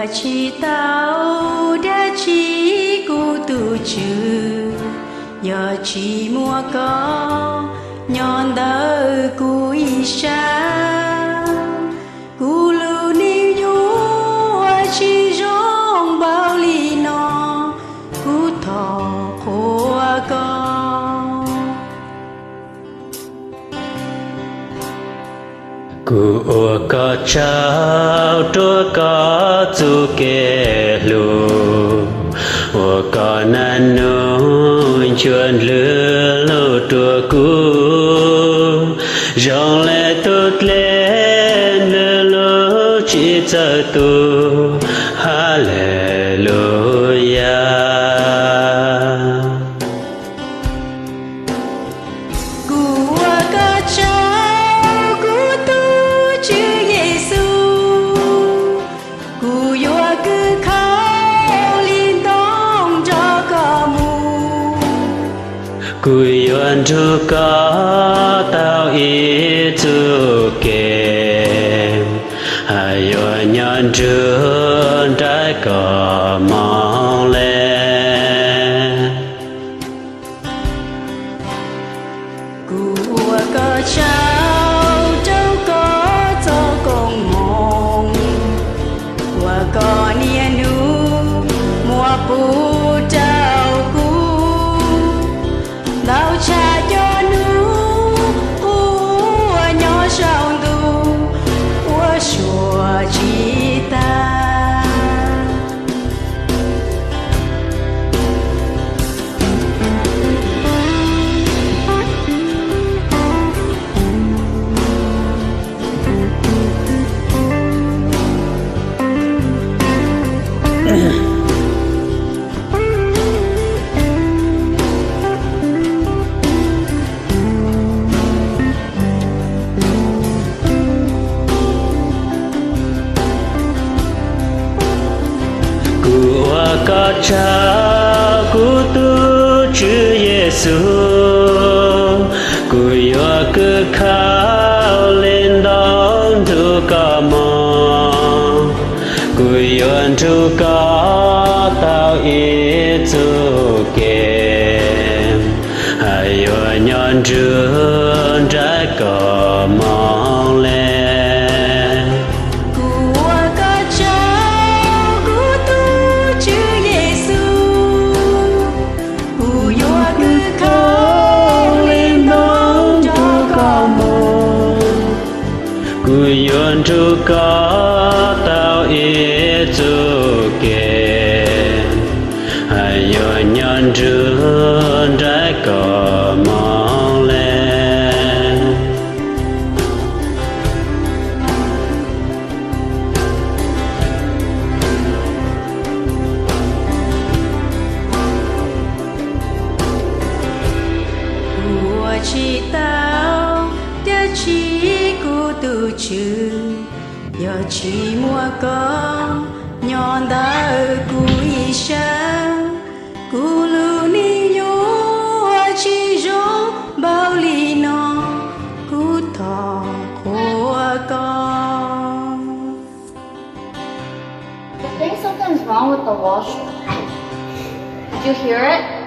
我知道的只孤独处，要寂寞高，nhon đời của Isa, của lưu ni du chỉ rong bao li no, của thọ của con. Của có cháu chúa có chú kê lù, của có năn nuôi chuồn lửa lô chúa cú, rong lệ tốt lên lửa lô chỉ cho tu, Hallelujah. Cùi yuan chu có tao ý chu kềm, hai yuan nhân trương trái cỏ mong lên. Của có cháu đâu có cho con mong, của có nia nu mùa bù trao cú. Bao cha cho nu của nhỏ sao tu của chùa chỉ ta. Có cha của tu chữ Giêsu, của yo cứ khao lên đón tu ca mong, của yo tu ca tao ý tu kềm, hai yo nhon trương trái cỏ mong lên. Cùi yuan chu có tao ý chu kềm, hai yuan nhân trương trái cỏ mong lên. Của chỉ tao đã chỉ tu chữ, giờ chỉ mua con nhon đời của Isa, của lưu ni du chỉ rong bao li no, của thọ của con. I think something's wrong with the washroom. Did you hear it?